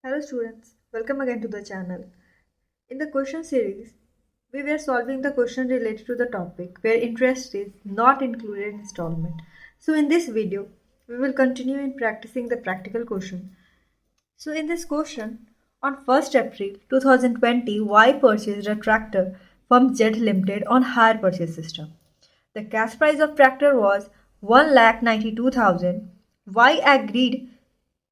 Hello students, welcome again to the channel. In the question series, we were solving the question related to the topic where interest is not included in installment. So in this video, we will continue in practicing the practical question. So in this question, on 1st April 2020, Y purchased a tractor from Z Limited on hire purchase system. The cash price of tractor was 1,92,000. Y agreed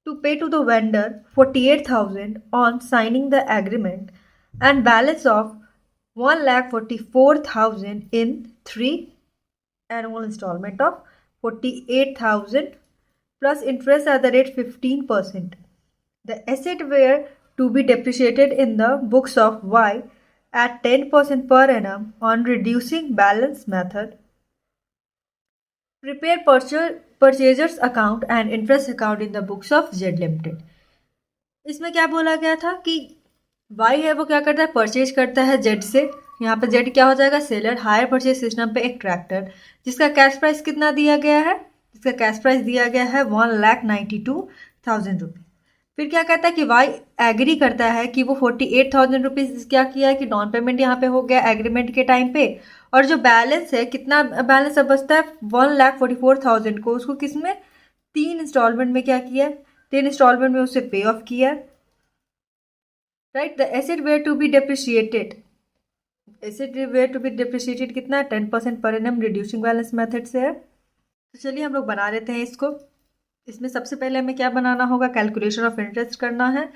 to pay to the vendor 48,000 on signing the agreement and balance of 1,44,000 in 3 annual installment of 48,000 plus interest at the rate 15%. The asset were to be depreciated in the books of Y at 10% per annum on reducing balance method. Prepare purchaser's account and interest account in the books of Z Limited. इसमें क्या बोला गया था कि Y है वो क्या करता है, परचेज करता है Z से। यहाँ पे Z क्या हो जाएगा, सेलर। हायर परचेज सिस्टम पे एक ट्रैक्टर जिसका कैश प्राइस कितना दिया गया है, जिसका कैश प्राइस दिया गया है 1,92,000 रुपीज़। फिर क्या कहता है कि Y एग्री करता है कि वो 48,000 रुपीज़ क्या किया है कि डाउन पेमेंट यहाँ पे हो गया एग्रीमेंट के टाइम पे, और जो बैलेंस है, कितना बैलेंस अब बचता है 1,44,000 को, उसको किस में 3 इंस्टॉलमेंट में क्या किया, 3 इंस्टॉलमेंट में उसे पे ऑफ किया। Right, the asset were to be depreciated, asset were to be depreciated कितना 10% per annum reducing balance method से है। तो चलिए हम लोग बना लेते हैं इसको। इसमें सबसे पहले हमें क्या बनाना होगा, कैलकुलेशन ऑफ इंटरेस्ट करना है,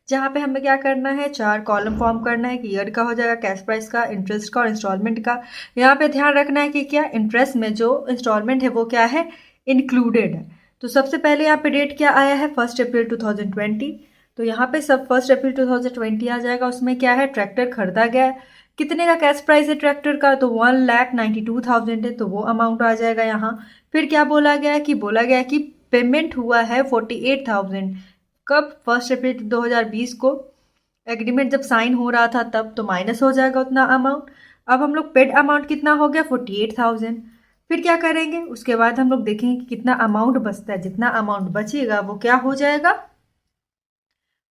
जहाँ पे हमें क्या करना है, 4 कॉलम फॉर्म करना है कि ईयर का हो जाएगा, कैश प्राइस का, इंटरेस्ट का और इंस्टॉलमेंट का। यहाँ पे ध्यान रखना है कि क्या इंटरेस्ट में जो इंस्टॉलमेंट है वो क्या है, इंक्लूडेड है। तो सबसे पहले यहाँ पे डेट क्या आया है, 1 अप्रैल 2020। तो यहाँ पे सब 1 अप्रैल 2020 आ जाएगा। उसमें क्या है, ट्रैक्टर खरीदा गया है। कितने का कैश प्राइस है ट्रैक्टर का, तो 1,92,000 है, तो वो अमाउंट आ जाएगा यहाँ। फिर क्या बोला गया है कि पेमेंट हुआ है 48,000। कब, 1 अप्रैल 2020 को। एग्रीमेंट जब साइन हो रहा था तब, तो माइनस हो जाएगा उतना अमाउंट। अब हम लोग पेड अमाउंट कितना हो गया, 48,000। फिर क्या करेंगे, उसके बाद हम लोग देखेंगे कि कितना अमाउंट बचता है। जितना अमाउंट बचेगा वो क्या हो जाएगा,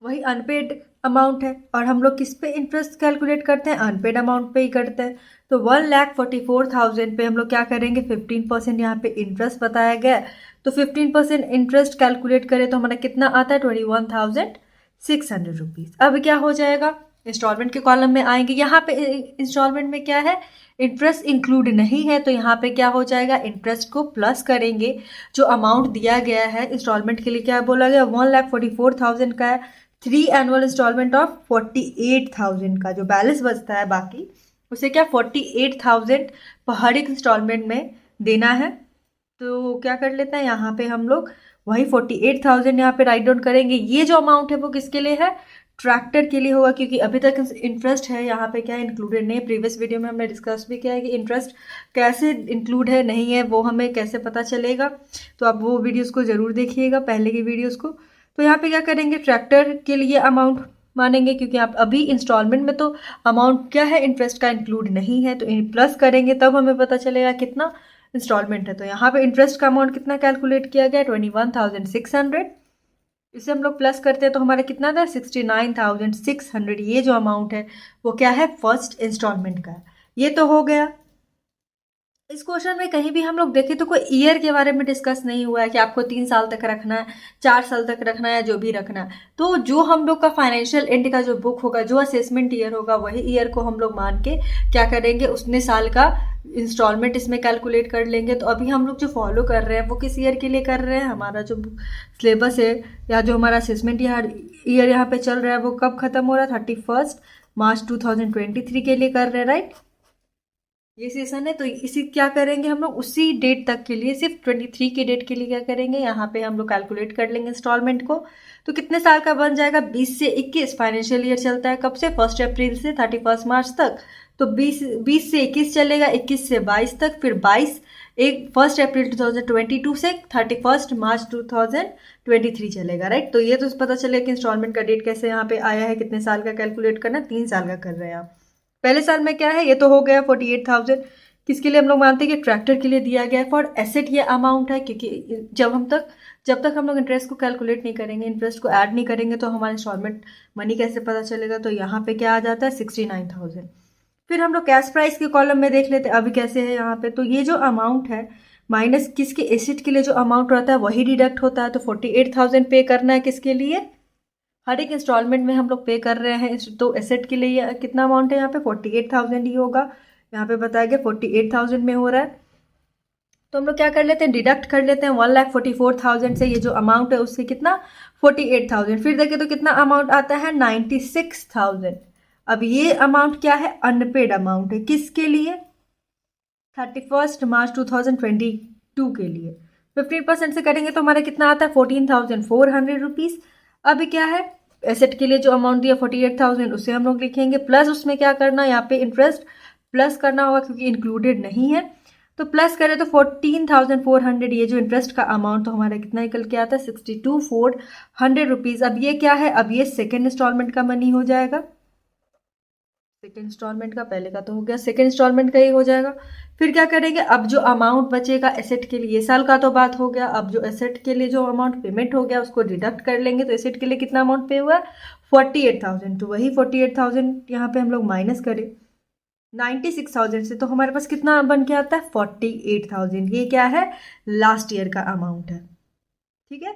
वही अनपेड अमाउंट है। और हम लोग किस पे इंटरेस्ट कैलकुलेट करते हैं, अनपेड अमाउंट पे ही करते हैं। तो 1,44,000 पे हम लोग क्या करेंगे, 15% यहाँ पे इंटरेस्ट बताया गया है। तो 15% इंटरेस्ट कैलकुलेट करें तो हमारा कितना आता है, 21,600 रुपीज़। अब क्या हो जाएगा, इंस्टॉलमेंट के कॉलम में आएंगे। यहाँ पे इंस्टॉलमेंट में क्या है, इंटरेस्ट इंक्लूड नहीं है, तो यहाँ पे क्या हो जाएगा, इंटरेस्ट को प्लस करेंगे। जो अमाउंट दिया गया है इंस्टॉलमेंट के लिए, क्या बोला गया, 1,44,000 का है। 3 एनुअल इंस्टॉलमेंट ऑफ 48,000 का जो बैलेंस बचता है बाकी, उसे क्या 48,000 हर एक इंस्टॉलमेंट में देना है। तो क्या कर लेते हैं, यहाँ पे हम लोग वही 48,000 यहाँ पे राइट डाउन करेंगे। ये जो अमाउंट है वो किसके लिए है, ट्रैक्टर के लिए होगा, क्योंकि अभी तक इंटरेस्ट है यहाँ पे क्या इंक्लूडेड नहीं। प्रीवियस वीडियो में हमने डिस्कस भी किया है कि इंटरेस्ट कैसे इंक्लूड है नहीं है, वो हमें कैसे पता चलेगा। तो आप वो वीडियोज़ को ज़रूर देखिएगा, पहले की वीडियोज़ को। तो यहाँ पे क्या करेंगे, ट्रैक्टर के लिए अमाउंट मानेंगे, क्योंकि आप अभी इंस्टॉलमेंट में तो अमाउंट क्या है, इंटरेस्ट का इंक्लूड नहीं है। तो प्लस करेंगे तब हमें पता चलेगा कितना इंस्टॉलमेंट है। तो यहाँ पे इंटरेस्ट का अमाउंट कितना कैलकुलेट किया गया, 21,600। इसे हम लोग प्लस करते हैं तो हमारा कितना था, 69,600। ये जो अमाउंट है वो क्या है, फर्स्ट इंस्टॉलमेंट का है। ये तो हो गया। इस क्वेश्चन में कहीं भी हम लोग देखें तो कोई ईयर के बारे में डिस्कस नहीं हुआ है कि आपको 3 साल तक रखना है, 4 साल तक रखना है, जो भी रखना है। तो जो हम लोग का फाइनेंशियल एंड का जो बुक होगा, जो असेसमेंट ईयर होगा, वही ईयर को हम लोग मान के क्या करेंगे, उसने साल का इंस्टॉलमेंट इसमें कैलकुलेट कर लेंगे। तो अभी हम लोग जो फॉलो कर रहे हैं वो किस ईयर के लिए कर रहे हैं, हमारा जो सिलेबस है या जो हमारा असेसमेंट ईयर यहाँ पे चल रहा है वो कब खत्म हो रहा है, 31 मार्च 2023 के लिए कर रहे हैं। राइट, ये सेशन है। तो इसी क्या करेंगे हम लोग, उसी डेट तक के लिए, सिर्फ 23 के डेट के लिए क्या करेंगे, यहाँ पे हम लोग कैलकुलेट कर लेंगे इंस्टॉलमेंट को। तो कितने साल का बन जाएगा, 20 से 21। फाइनेंशियल ईयर चलता है कब से, 1 अप्रैल से 31 मार्च तक। तो 20 से 21 चलेगा, 21 से 22 तक, फिर 1 अप्रैल 2022 से 31 मार्च 2023 चलेगा। राइट, तो ये तो पता चलेगा कि इंस्टॉलमेंट का डेट कैसे यहाँ पे आया है, कितने साल का कैलकुलेट करना, 3 साल का कर रहे हैं आप। पहले साल में क्या है, ये तो हो गया 48,000। किसके लिए हम लोग मानते हैं कि ट्रैक्टर के लिए दिया गया है। फॉर एसेट ये अमाउंट है, क्योंकि जब तक हम लोग इंटरेस्ट को कैलकुलेट नहीं करेंगे, इंटरेस्ट को ऐड नहीं करेंगे, तो हमारा इंस्टॉलमेंट मनी कैसे पता चलेगा। तो यहाँ पे क्या आ जाता है 69,000। फिर हम लोग कैश प्राइस के कॉलम में देख लेते हैं अभी कैसे है यहाँ पे। तो ये जो अमाउंट है माइनस किसके एसेट के लिए जो अमाउंट रहता है वही डिडक्ट होता है। तो 48,000 पे करना है किसके लिए, हर एक इंस्टॉलमेंट में हम लोग पे कर रहे हैं। तो एसेट के लिए कितना अमाउंट है यहाँ पे 48,000 ही होगा। यहाँ पे बताया गया 48,000 में हो रहा है। तो हम लोग क्या कर लेते हैं, डिडक्ट कर लेते हैं 1,44,000 से ये जो अमाउंट है उससे कितना 48,000। फिर देखें तो कितना अमाउंट आता है 96,000। अब ये अमाउंट क्या है, अनपेड अमाउंट है। किसके लिए, 31 मार्च 2022 के लिए। 15% से करेंगे तो हमारा कितना आता है 14,400 रुपीज़। अब क्या है, एसेट के लिए जो अमाउंट दिया 48,000 उसे हम लोग लिखेंगे, प्लस उसमें क्या करना, यहाँ पे इंटरेस्ट प्लस करना होगा क्योंकि इंक्लूडेड नहीं है। तो प्लस करें तो 14,400, ये जो इंटरेस्ट का अमाउंट तो हमारा कितना निकल के आता है 62,400 रुपीज़। अब ये क्या है, अब ये सेकेंड इंस्टॉलमेंट का मनी हो जाएगा। सेकेंड इंस्टॉलमेंट का, पहले का तो हो गया, सेकेंड इंस्टॉलमेंट का ही हो जाएगा। फिर क्या करेंगे, अब जो अमाउंट बचेगा एसेट के लिए, ये साल का तो बात हो गया। अब जो एसेट के लिए जो अमाउंट पेमेंट हो गया उसको डिडक्ट कर लेंगे। तो एसेट के लिए कितना अमाउंट पे हुआ है 48,000। तो वही 48,000 यहाँ पे हम लोग माइनस करें 96,000 से, तो हमारे पास कितना बन के आता है 48,000। ये क्या है, लास्ट ईयर का अमाउंट है। ठीक है,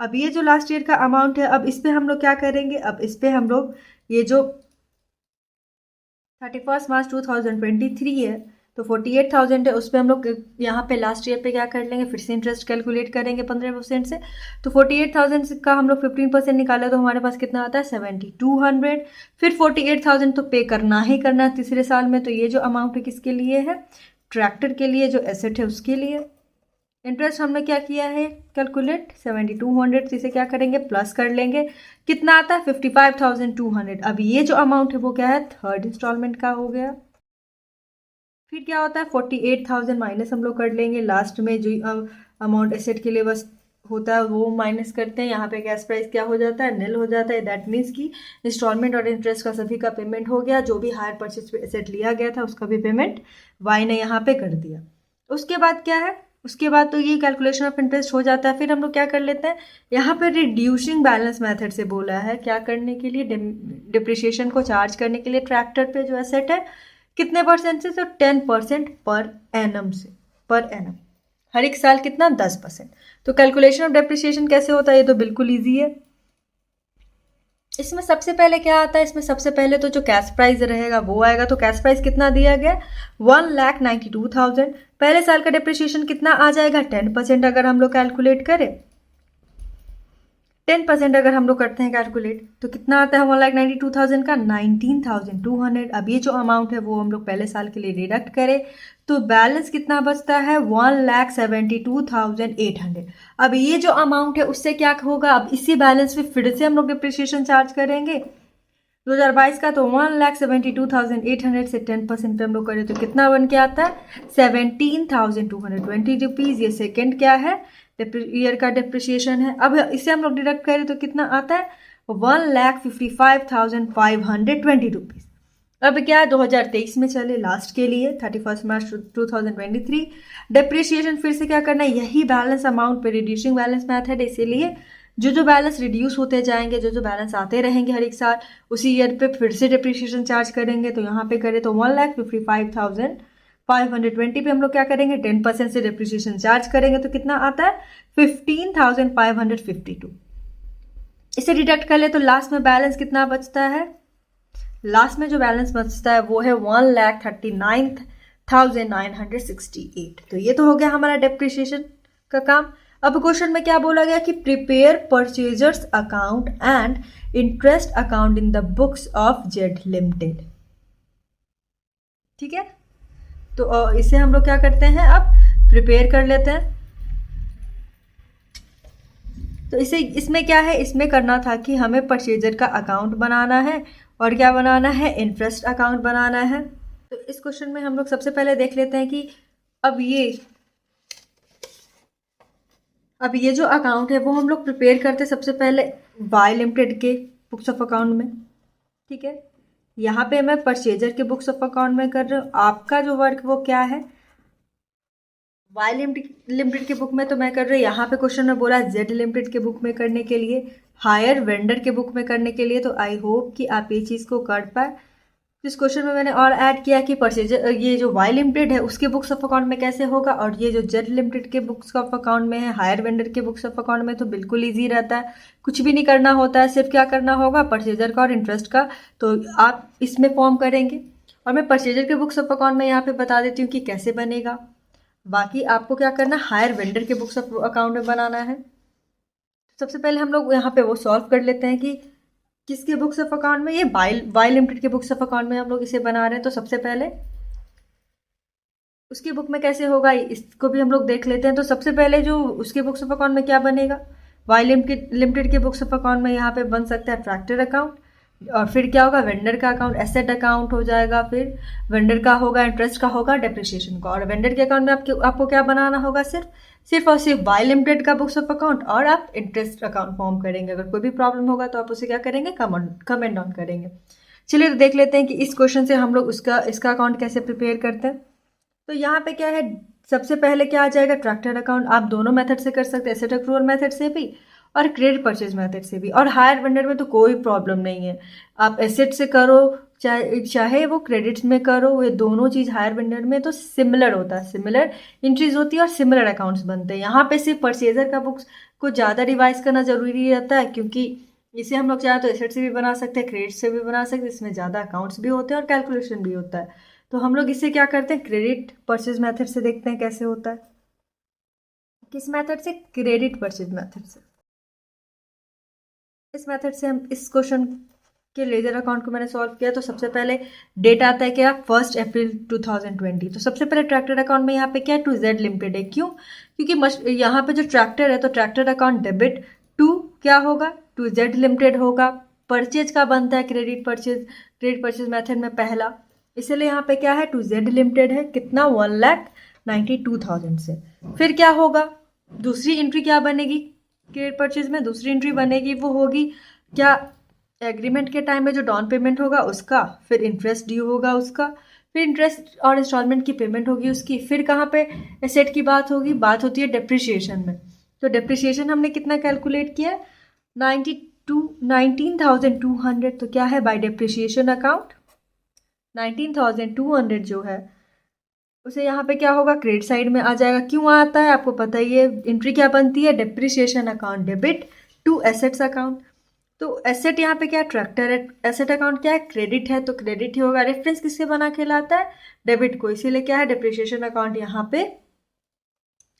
अब ये जो लास्ट ईयर का अमाउंट है, अब इस पे हम लोग क्या करेंगे, अब इस पे हम लोग ये जो 31 मार्च 2023 है तो 48,000 है, उस पर हम लोग यहाँ पे लास्ट ईयर पे क्या कर लेंगे, फिर से इंटरेस्ट कैलकुलेट करेंगे 15% से। तो 48,000 का हम लोग 15% निकाला तो हमारे पास कितना आता है 7,200। फिर 48,000 तो पे करना ही करना है तीसरे साल में। तो ये जो अमाउंट है किसके लिए है, ट्रैक्टर के लिए, जो एसेट है उसके लिए। इंटरेस्ट हमने क्या किया है कैलकुलेट 7,200, तो इसे क्या करेंगे प्लस कर लेंगे, कितना आता है 55,200। अब ये जो अमाउंट है वो क्या है, थर्ड इंस्टॉलमेंट का हो गया। फिर क्या होता है 48,000 माइनस हम लोग कर लेंगे, लास्ट में जो अमाउंट एसेट के लिए बस होता है वो माइनस करते हैं। यहाँ पे कैश प्राइस क्या हो जाता है, निल हो जाता है। दैट मीन्स कि इंस्टॉलमेंट और इंटरेस्ट का सभी का पेमेंट हो गया। जो भी हायर परचेज पे एसेट लिया गया था उसका भी पेमेंट वाई ने यहाँ पे कर दिया। उसके बाद क्या है, उसके बाद तो ये कैलकुलेशन ऑफ इंटरेस्ट हो जाता है। फिर हम लोग क्या कर लेते हैं, यहाँ पे रिड्यूसिंग बैलेंस मेथड से बोला है क्या करने के लिए, डिप्रिसिएशन को चार्ज करने के लिए ट्रैक्टर पे जो एसेट है कितने परसेंट से, तो 10% पर एनम से, पर एनम हर एक साल कितना 10%। तो कैलकुलेशन ऑफ डेप्रिसिएशन कैसे होता है, ये तो बिल्कुल ईजी है। इसमें सबसे पहले क्या आता है, इसमें सबसे पहले तो जो कैश प्राइस रहेगा वो आएगा। तो कैश प्राइस कितना दिया गया 1,92,000। पहले साल का डेप्रिसिएशन कितना आ जाएगा 10% अगर हम लोग कैलकुलेट करें, 10% अगर हम लोग करते हैं कैलकुलेट तो कितना आता है 1,92,000 का 19,200। अब ये जो अमाउंट है वो हम लोग पहले साल के लिए डिडक्ट करें तो बैलेंस कितना बचता है 1,72,800। अब ये जो अमाउंट है उससे क्या होगा, अब इसी बैलेंस पे फिर से हम लोग डिप्रिसिएशन चार्ज करेंगे 2022 का। तो 1,72,800 से 10% पे हम लोग करें तो कितना बन के आता है 17,220 रुपीज़। ये सेकेंड क्या है ईयर का डिप्रिसिएशन है। अब इसे हम लोग डिडक्ट करें तो कितना आता है 1,55,520 रुपीज़। अब क्या है 2023 में चले लास्ट के लिए 31 मार्च 2023 डिप्रिसिएशन फिर से क्या करना है, यही बैलेंस अमाउंट पे रिड्यूसिंग बैलेंस मेथड है, इसीलिए जो बैलेंस रिड्यूस होते जाएंगे, जो बैलेंस आते रहेंगे हर एक साल, उसी ईयर पे फिर से डिप्रिसिएशन चार्ज करेंगे। तो यहाँ पे करें तो 1,55,520 पे हम लोग क्या करेंगे 10% से डिप्रिसिएशन चार्ज करेंगे तो कितना आता है 15,552। इसे डिडक्ट कर ले तो लास्ट में बैलेंस कितना बचता है, लास्ट में जो बैलेंस बचता है वो है 1,39,968। तो ये तो हो गया हमारा डिप्रिसिएशन का काम। अब क्वेश्चन में क्या बोला गया कि prepare purchasers account and interest account in the books of Z limited. ठीक है, तो इसे हम लोग क्या करते हैं अब प्रिपेयर कर लेते हैं। तो इसमें क्या है, इसमें करना था कि हमें परचेजर का अकाउंट बनाना है और क्या बनाना है इंटरेस्ट अकाउंट बनाना है। तो इस क्वेश्चन में हम लोग सबसे पहले देख लेते हैं कि अब ये जो अकाउंट है वो हम लोग प्रिपेयर करते सबसे पहले वाई लिमिटेड के बुक्स ऑफ अकाउंट में। ठीक है, यहाँ पे मैं परचेजर के बुक्स ऑफ अकाउंट में कर रही हूँ। आपका जो वर्क वो क्या है, वाई लिमिटेड के बुक में तो मैं कर रही हूँ। यहाँ पे क्वेश्चन में बोला जेड लिमिटेड के बुक में करने के लिए, हायर वेंडर के बुक में करने के लिए। तो आई होप कि आप ये चीज़ को कर पाए। इस क्वेश्चन में मैंने और ऐड किया कि परचेजर ये जो वाई लिमिटेड है उसके बुक्स ऑफ अकाउंट में कैसे होगा, और ये जो जेड लिमिटेड के बुक्स ऑफ अकाउंट में है, हायर वेंडर के बुक्स ऑफ अकाउंट में तो बिल्कुल ईजी रहता है, कुछ भी नहीं करना होता है। सिर्फ क्या करना होगा, परचेजर का और इंटरेस्ट का तो आप इसमें फॉर्म करेंगे। और मैं परचेजर के बुक्स ऑफ अकाउंट में यहाँ पे बता देती हूँ कि कैसे बनेगा। बाकी आपको क्या करना, हायर वेंडर के बुक्स ऑफ अकाउंट में बनाना है। सबसे पहले हम लोग यहाँ पे वो सॉल्व कर लेते हैं कि किसके बुक्स ऑफ अकाउंट में, ये वाई लिमिटेड के बुक्स ऑफ अकाउंट में हम लोग इसे बना रहे हैं। तो सबसे पहले उसकी बुक में कैसे होगा इसको भी हम लोग देख लेते हैं। तो सबसे पहले जो उसके बुक्स ऑफ अकाउंट में क्या बनेगा, वाई लिमिटेड के बुक्स ऑफ अकाउंट में यहाँ पे बन सकता है ट्रैक्टर अकाउंट, और फिर क्या होगा, वेंडर का अकाउंट एसेट अकाउंट हो जाएगा, फिर वेंडर का होगा, इंटरेस्ट का होगा, डेप्रिसिएशन का। और वेंडर के अकाउंट में आपको क्या बनाना होगा, सिर्फ और सिर्फ वाई लिमिटेड का बुक्स ऑफ अकाउंट, और आप इंटरेस्ट अकाउंट फॉर्म करेंगे। अगर कोई भी प्रॉब्लम होगा तो आप उसे क्या करेंगे, कमेंट ऑन करेंगे। चलिए तो देख लेते हैं कि इस क्वेश्चन से हम लोग इसका अकाउंट कैसे प्रिपेयर करते हैं। तो यहाँ पे क्या है, सबसे पहले क्या आ जाएगा, ट्रैक्टर अकाउंट। आप दोनों मेथड से कर सकते हैं, एसेट अक्रूवल मेथड से भी और क्रेडिट परचेज मेथड से भी। और हायर वेंडर में तो कोई प्रॉब्लम नहीं है, आप एसेट से करो चाहे वो क्रेडिट्स में करो, ये दोनों चीज़ हायर वेंडर में तो सिमिलर होता है, सिमिलर एंट्रीज होती है और सिमिलर अकाउंट्स बनते हैं। यहाँ पे सिर्फ परचेजर का बुक्स को ज़्यादा रिवाइज करना जरूरी रहता है, क्योंकि इसे हम लोग चाहे तो एसेट से भी बना सकते हैं, क्रेडिट से भी बना सकते हैं, इसमें ज़्यादा अकाउंट्स भी होते हैं और कैलकुलेशन भी होता है। तो हम लोग इसे क्या करते हैं, क्रेडिट परचेज मेथड से देखते हैं कैसे होता है। किस मेथड से, क्रेडिट परचेज मेथड से। इस मेथड से हम इस क्वेश्चन के लेजर अकाउंट को मैंने सॉल्व किया। तो सबसे पहले डेट आता है क्या, 1 अप्रैल 2020। तो सबसे पहले ट्रैक्टर अकाउंट में यहाँ पे क्या है, टू जेड लिमिटेड है। क्यों, क्योंकि यहाँ पे जो ट्रैक्टर है तो ट्रैक्टर अकाउंट डेबिट टू क्या होगा, टू जेड लिमिटेड होगा। परचेज का बनता है क्रेडिट परचेज मेथड में पहला, इसलिए यहाँ पे क्या है, टू जेड लिमिटेड है। कितना, 1,92,000 से। फिर क्या होगा, दूसरी एंट्री क्या बनेगी क्रेडिट परचेज में, दूसरी एंट्री बनेगी वो होगी क्या, एग्रीमेंट के टाइम में जो डाउन पेमेंट होगा उसका, फिर इंटरेस्ट ड्यू होगा उसका, फिर इंटरेस्ट और इंस्टॉलमेंट की पेमेंट होगी उसकी। फिर कहाँ पे एसेट की बात होगी, बात होती है डेप्रिसिएशन में। तो डेप्रिसिएशन हमने कितना कैलकुलेट किया, 19,200। तो क्या है, बाय डेप्रिसिएशन अकाउंट 19,200 जो है उसे यहाँ पे क्या होगा, क्रेडिट साइड में आ जाएगा। क्यों आता है आपको पता ही है, एंट्री क्या बनती है, depreciation account debit to assets account. तो एसेट यहाँ पे क्या, ट्रैक्टर है, एसेट अकाउंट क्या है, क्रेडिट है, तो क्रेडिट ही होगा। रेफरेंस किससे बना के लाता है, डेबिट को, इसीलिए क्या है, डेप्रिसिएशन अकाउंट यहाँ पे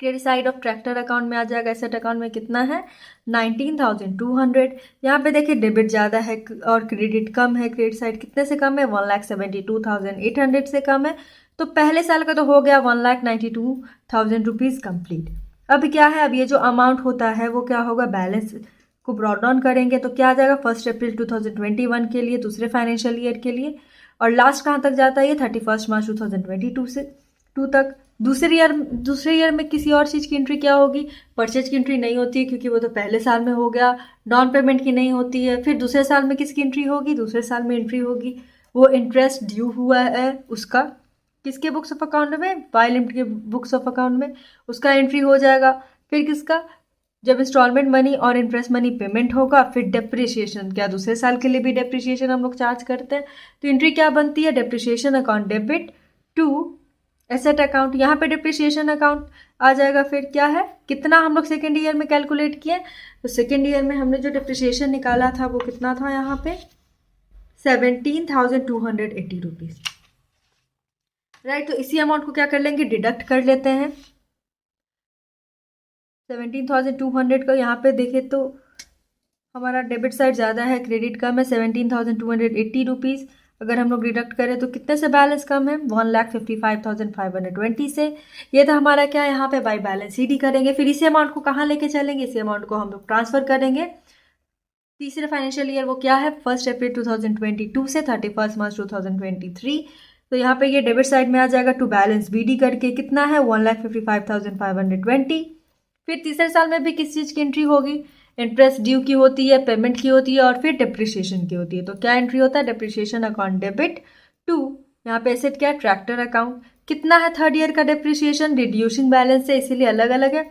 credit side of tractor account में आ जाएगा। एसेट अकाउंट में कितना है, 19,200। यहाँ पे देखिए डेबिट ज़्यादा है और क्रेडिट कम है, क्रेडिट साइड कितने से कम है, 1,72,800 से कम है। तो पहले साल का तो हो गया 1,92,000 रुपीज़ कंप्लीट। अब क्या है, अब ये जो अमाउंट होता है वो क्या होगा, बैलेंस को ब्रॉड डाउन करेंगे तो क्या आ जाएगा, 1 अप्रैल 2021 के लिए, दूसरे फाइनेंशियल ईयर के लिए। और लास्ट कहाँ तक जाता है ये, 31 मार्च 2022 से 2 तक। दूसरे ईयर में किसी और चीज़ की एंट्री क्या होगी, परचेज की एंट्री नहीं होती है, क्योंकि वो तो पहले साल में हो गया। डाउन पेमेंट की नहीं होती है। फिर दूसरे साल में किसकी एंट्री होगी, दूसरे साल में एंट्री होगी वो इंटरेस्ट ड्यू हुआ है उसका, किसके बुक्स ऑफ अकाउंट में, वाई लिमिटेड के बुक्स ऑफ अकाउंट में, उसका एंट्री हो जाएगा। फिर किसका, जब इंस्टॉलमेंट मनी और इंटरेस्ट मनी पेमेंट होगा। फिर डेप्रिसिएशन, क्या दूसरे साल के लिए भी डेप्रिसिएशन हम लोग चार्ज करते हैं, तो एंट्री क्या बनती है, depreciation account debit to asset account. यहाँ पे डेप्रिसिएशन अकाउंट आ जाएगा। फिर क्या है, कितना हम लोग सेकेंड ईयर में कैलकुलेट किए, तो सेकेंड ईयर में हमने जो डेप्रिसिएशन निकाला था वो कितना था, यहाँ पे 17,280 रुपीज़, राइट। तो इसी अमाउंट को क्या कर लेंगे, डिडक्ट कर लेते हैं। 17,200 का यहाँ पे देखें तो हमारा डेबिट साइड ज़्यादा है, क्रेडिट कम है, 17,280 रुपीज़। अगर हम लोग डिडक्ट करें तो कितने से बैलेंस कम है, 1,55,520 से। ये था हमारा क्या, यहाँ पे बाय बैलेंस शीट ही करेंगे। फिर इसी अमाउंट को कहाँ लेके चलेंगे, इसी अमाउंट को हम लोग ट्रांसफर करेंगे तीसरे फाइनेंशियल ईयर, वो क्या है, 1 अप्रैल 2022 से 31 मार्च 2023। तो यहाँ पे ये डेबिट साइड में आ जाएगा, टू बैलेंस बीडी करके कितना है, 1,55,520। फिर तीसरे साल में भी किस चीज़ की एंट्री होगी, इंटरेस्ट ड्यू की होती है, पेमेंट की होती है और फिर डिप्रिसिएशन की होती है। तो क्या एंट्री होता है? डिप्रिसिएशन अकाउंट डेबिट टू, यहाँ पे एसेट क्या है? Tractor account. कितना है थर्ड ईयर का डिप्रिसिएशन? रिड्यूसिंग बैलेंस है इसीलिए अलग अलग है।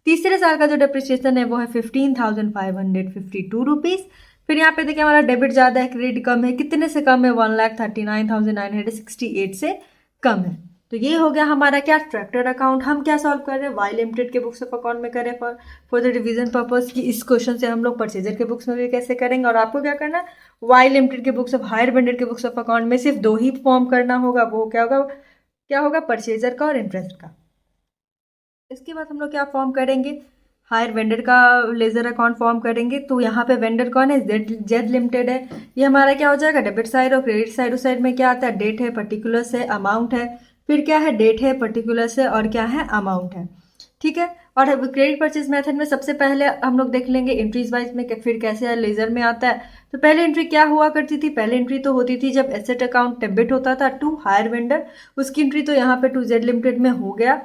तीसरे साल का जो डिप्रिसिएशन है वो है 15,552 रुपीज़। फिर यहाँ पे देखिए हमारा डेबिट ज़्यादा है, क्रेडिट कम है। कितने से कम है? 1,39,968 से कम है। तो ये हो गया हमारा क्या? Tractor account. हम क्या सॉल्व कर रहे हैं? वाई लिमिटेड के बुक्स ऑफ अकाउंट में करें फॉर द रिवीजन पर्पज की इस क्वेश्चन से हम लोग परचेजर के बुक्स में भी कैसे करेंगे। और आपको क्या करना है? वाई लिमिटेड के बुक्स ऑफ हायर वेंडर के बुक्स ऑफ अकाउंट में सिर्फ दो ही फॉर्म करना होगा। वो क्या होगा? परचेजर का और इंटरेस्ट का। इसके बाद हम लोग क्या फॉर्म करेंगे? हायर वेंडर का लेजर अकाउंट फॉर्म करेंगे। तो यहाँ पे वेंडर कौन है? जेड लिमिटेड है। ये हमारा क्या हो जाएगा? Debit side. और क्रेडिट साइड, उस साइड में क्या आता है? डेट है, पर्टिकुलर्स है, अमाउंट है। फिर क्या है? डेट है, पर्टिकुलर्स है और क्या है? अमाउंट है। ठीक है। और क्रेडिट परचेज मेथड में सबसे पहले हम लोग देख लेंगे एंट्रीज वाइज में फिर कैसे लेजर में आता है। तो पहले एंट्री क्या हुआ करती थी? पहले एंट्री तो होती थी जब एसेट अकाउंट डेबिट होता था टू हायर वेंडर, उसकी एंट्री तो यहाँ पे टू जेड लिमिटेड में हो गया।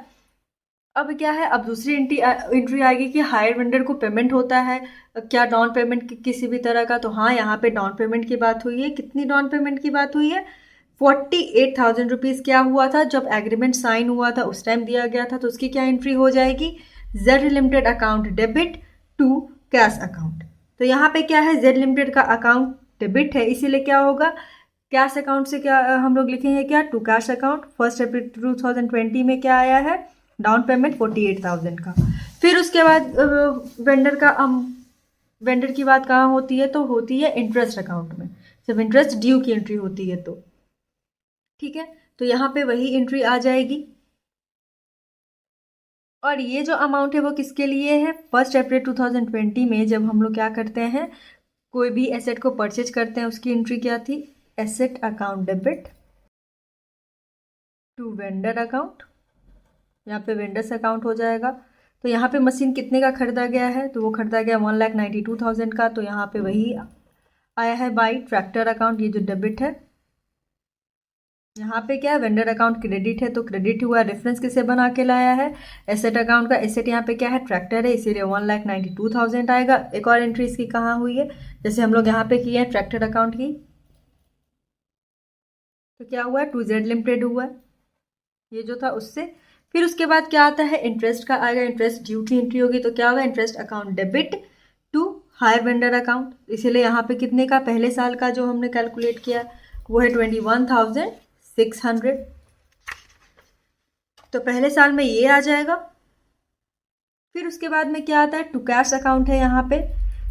अब क्या है? अब दूसरी एंट्री आएगी कि हायर वेंडर को पेमेंट होता है क्या डाउन पेमेंट किसी भी तरह का। तो हाँ, यहाँ पे डाउन पेमेंट की बात हुई है। कितनी डाउन पेमेंट की बात हुई है? 48,000 रुपीज़ क्या हुआ था जब एग्रीमेंट साइन हुआ था, उस टाइम दिया गया था। तो उसकी क्या एंट्री हो जाएगी? Z limited account debit to cash account. तो यहाँ पे क्या है? जेड लिमिटेड का अकाउंट डेबिट है, इसीलिए क्या होगा? कैश अकाउंट से क्या हम लोग लिखेंगे? क्या? To cash account. 1 अप्रैल 2020 में क्या आया है? डाउन पेमेंट 48,000 का। फिर उसके बाद वेंडर की बात कहाँ होती है? तो होती है इंटरेस्ट अकाउंट में, जब इंटरेस्ट ड्यू की एंट्री होती है तो। ठीक है। तो यहाँ पे वही एंट्री आ जाएगी। और ये जो अमाउंट है वो किसके लिए है? 1 अप्रैल 2020 में जब हम लोग क्या करते हैं, कोई भी एसेट को परचेज करते हैं, उसकी एंट्री क्या थी? Asset account debit to vendor account. यहाँ पे वेंडर्स अकाउंट हो जाएगा। तो यहाँ पे मशीन कितने का खरीदा गया है? तो वो खरीदा गया 1,92,000 का। तो यहाँ पे वही आया है बाई ट्रैक्टर अकाउंट, ये जो डेबिट है। यहाँ पे क्या है? वेंडर अकाउंट क्रेडिट है तो क्रेडिट हुआ। रेफरेंस किसे बना के लाया है? एसेट अकाउंट का। एसेट यहाँ पे क्या है? ट्रैक्टर है, इसीलिए 1,92,000 आएगा। एक और एंट्री इसकी कहाँ हुई है? जैसे हम लोग यहाँ पे किए हैं ट्रैक्टर अकाउंट की, तो क्या हुआ है? टू जेड लिमिटेड हुआ है, ये जो था उससे। फिर उसके बाद क्या आता है? इंटरेस्ट का आएगा। इंटरेस्ट ड्यू की एंट्री होगी तो क्या होगा? Interest account debit to hire vendor account. इसीलिए यहाँ पे कितने का? पहले साल का जो हमने कैलकुलेट किया वो है 21,600। तो पहले साल में ये आ जाएगा। फिर उसके बाद में क्या आता है? टू कैश अकाउंट है यहाँ पे।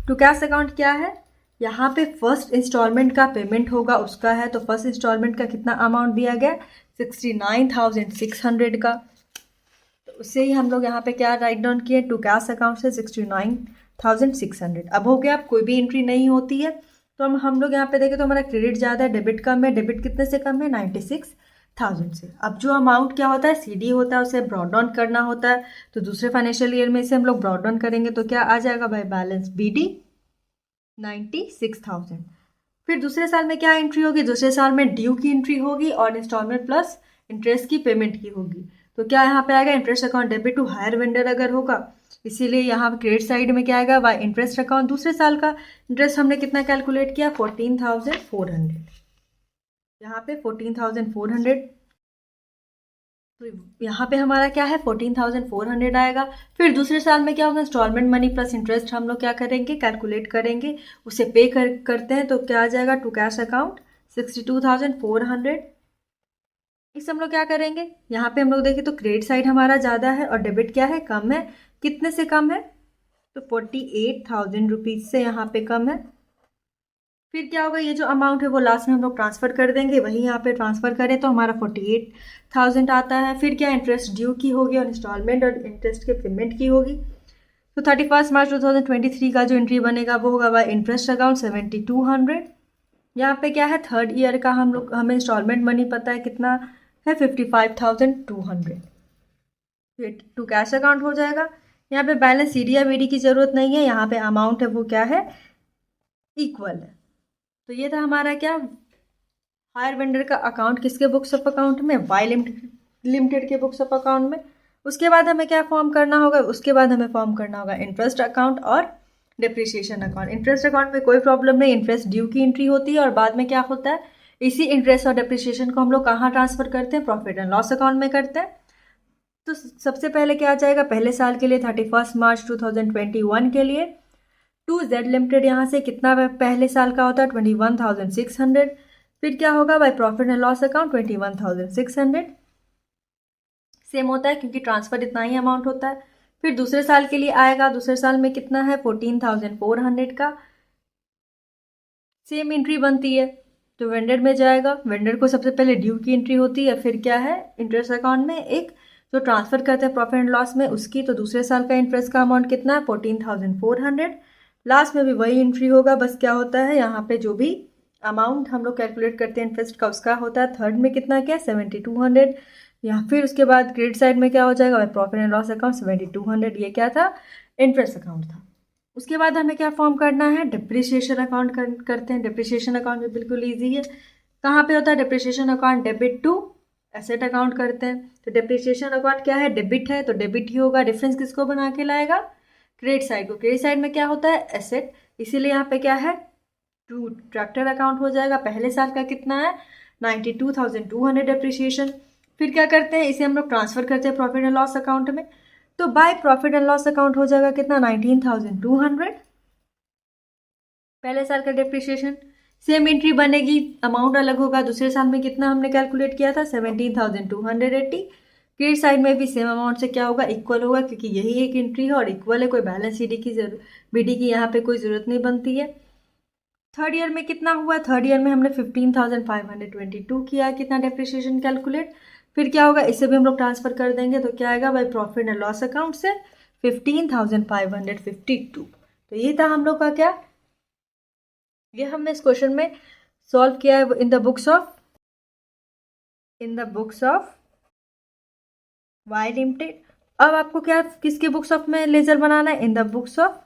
टू कैश अकाउंट क्या है? यहाँ पे फर्स्ट इंस्टॉलमेंट का पेमेंट होगा उसका है। तो फर्स्ट इंस्टॉलमेंट का कितना अमाउंट दिया गया? 69,600 का। तो उससे ही हम लोग यहाँ पे क्या राइट डाउन किए? टू कैश अकाउंट से 69,600। अब हो गया। अब कोई भी एंट्री नहीं होती है तो हम लोग यहाँ पे देखें तो हमारा क्रेडिट ज़्यादा है, डेबिट कम है। डेबिट कितने से कम है? 96,000 से। अब जो अमाउंट क्या होता है? सीडी होता है, उसे ब्रॉड डाउन करना होता है। तो दूसरे फाइनेंशियल ईयर में इसे हम लोग ब्रॉड डाउन करेंगे तो क्या आ जाएगा भाई? Balance BD 96,000। फिर दूसरे साल में क्या एंट्री होगी? दूसरे साल में ड्यू की एंट्री होगी और इंस्टॉलमेंट प्लस इंटरेस्ट की पेमेंट की होगी। तो क्या यहाँ पे आएगा? Interest account debit to hire vendor अगर होगा, इसीलिए यहाँ पे क्रेडिट साइड में क्या आएगा? Y interest account. दूसरे साल का इंटरेस्ट हमने कितना कैलकुलेट किया? 14,400। यहाँ पे 14,400। तो यहाँ पे हमारा क्या है? 14,400 आएगा। फिर दूसरे साल में क्या होगा? इंस्टॉलमेंट मनी प्लस इंटरेस्ट हम लोग क्या करेंगे? कैलकुलेट करेंगे, उसे पे करते हैं। तो क्या आ जाएगा? To cash account 62,400। इस हम लोग क्या करेंगे? यहाँ पे हम लोग देखें तो क्रेडिट साइड हमारा ज़्यादा है और डेबिट क्या है? कम है। कितने से कम है? तो 48,000 रुपीज़ से यहाँ पे कम है। फिर क्या होगा? ये जो अमाउंट है वो लास्ट में हम लोग ट्रांसफ़र कर देंगे। वही यहाँ पे ट्रांसफ़र करें तो हमारा 48,000 आता है। फिर क्या? इंटरेस्ट ड्यू की होगी और इंस्टॉलमेंट और इंटरेस्ट के पेमेंट की होगी। तो 31 मार्च 2023 का जो एंट्री बनेगा वो होगा बाय इंटरेस्ट अकाउंट 7200। यहाँ पे क्या है? थर्ड ईयर का हमें इंस्टॉलमेंट मनी पता है कितना है? 55,200। फिर टू कैश अकाउंट हो जाएगा। यहाँ पे बैलेंस CD या BD की ज़रूरत नहीं है, यहाँ पे अमाउंट है वो क्या है? इक्वल है। तो ये था हमारा क्या? हायर वेंडर का अकाउंट किसके बुक्स ऑफ अकाउंट में? वाई लिमिटेड के बुक्स ऑफ अकाउंट में। उसके बाद हमें क्या फॉर्म करना होगा? उसके बाद हमें फॉर्म करना होगा इंटरेस्ट अकाउंट और डिप्रिसिएशन अकाउंट। इंटरेस्ट अकाउंट में कोई प्रॉब्लम नहीं, इंटरेस्ट ड्यू की एंट्री होती है और बाद में क्या होता है, इसी इंटरेस्ट और डिप्रिसिएशन को हम लोग कहाँ ट्रांसफर करते हैं, प्रॉफिट एंड लॉस अकाउंट में करते हैं। तो सबसे पहले क्या आ जाएगा, पहले साल के लिए 31 मार्च 2021 के लिए टू जेड लिमिटेड, यहाँ से कितना पहले साल का होता है 21,600। फिर क्या होगा by profit and loss account 21,600 same होता है क्योंकि ट्रांसफर इतना ही अमाउंट होता है। फिर दूसरे साल के लिए आएगा, दूसरे साल में कितना है 14,400 का, सेम एंट्री बनती है तो वेंडर में जाएगा। वेंडर को सबसे पहले ड्यू की एंट्री होती है, फिर क्या है इंटरेस्ट अकाउंट में एक जो ट्रांसफर करते हैं प्रॉफिट एंड लॉस में उसकी, तो दूसरे साल का इंटरेस्ट का अमाउंट कितना है 14,400। लास्ट में भी वही एंट्री होगा, बस क्या होता है यहाँ पे जो भी अमाउंट हम लोग कैलकुलेट करते हैं इंटरेस्ट का उसका होता है थर्ड में कितना क्या 7,200। या फिर उसके बाद क्रेडिट साइड में क्या हो जाएगा प्रॉफिट एंड लॉस अकाउंट 7,200, ये क्या था इंटरेस्ट अकाउंट था। उसके बाद हमें क्या फॉर्म करना है, डिप्रिसिएशन अकाउंट करते हैं। डिप्रिसिएशन अकाउंट भी बिल्कुल ईजी है, कहाँ पे होता है depreciation account, debit to asset account करते हैं। तो डिप्रिसिएशन अकाउंट क्या है, डेबिट है तो डेबिट ही होगा, डिफरेंस किसको बना के लाएगा क्रेडिट साइड को। क्रेडिट साइड में क्या होता है एसेट, इसीलिए यहाँ पे क्या है टू ट्रैक्टर अकाउंट हो जाएगा। पहले साल का कितना है 92,200 डिप्रिसिएशन। फिर क्या करते हैं इसे हम लोग ट्रांसफर करते हैं प्रॉफिट एंड लॉस अकाउंट में, तो by profit and loss account हो जाएगा कितना 19,200 पहले साल का डिप्रिसिएशन। सेम एंट्री बनेगी, अमाउंट अलग होगा, दूसरे साल में कितना हमने कैलकुलेट किया था 17,280। क्रेडिट साइड में भी सेम अमाउंट से क्या होगा इक्वल होगा क्योंकि यही एक एंट्री है और इक्वल है, कोई बैलेंस बीडी की यहाँ पे कोई ज़रूरत नहीं बनती है। थर्ड ईयर में कितना हुआ, थर्ड ईयर में हमने 15,522 किया कितना डिप्रिसिएशन कैलकुलेट। फिर क्या होगा इसे भी हम लोग ट्रांसफर कर देंगे तो क्या आएगा by profit and loss account से 15,552। तो ये था हम लोग का क्या, ये हमने इस क्वेश्चन में सॉल्व किया है in the books of Y limited. अब आपको क्या किसके बुक्स ऑफ में लेजर बनाना है, in the books of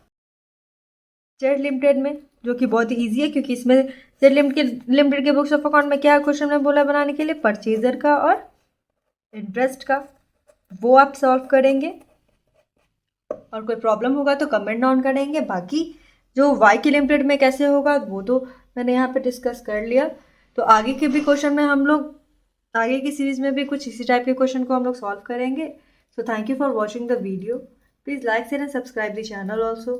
Z limited में, जो कि बहुत ही ईजी है क्योंकि इसमें जेड लिमिटेड के बुक्स ऑफ अकाउंट में क्या क्वेश्चन में बोला बनाने के लिए परचेजर का और इंटरेस्ट का, वो आप सॉल्व करेंगे और कोई प्रॉब्लम होगा तो कमेंट डाउन करेंगे। बाकी जो वाई की लिमिटेड में कैसे होगा वो तो मैंने यहाँ पे डिस्कस कर लिया। तो आगे के भी क्वेश्चन में हम लोग आगे की सीरीज में भी कुछ इसी टाइप के क्वेश्चन को हम लोग सॉल्व करेंगे। So thank you for watching the video, please like share and subscribe the channel also.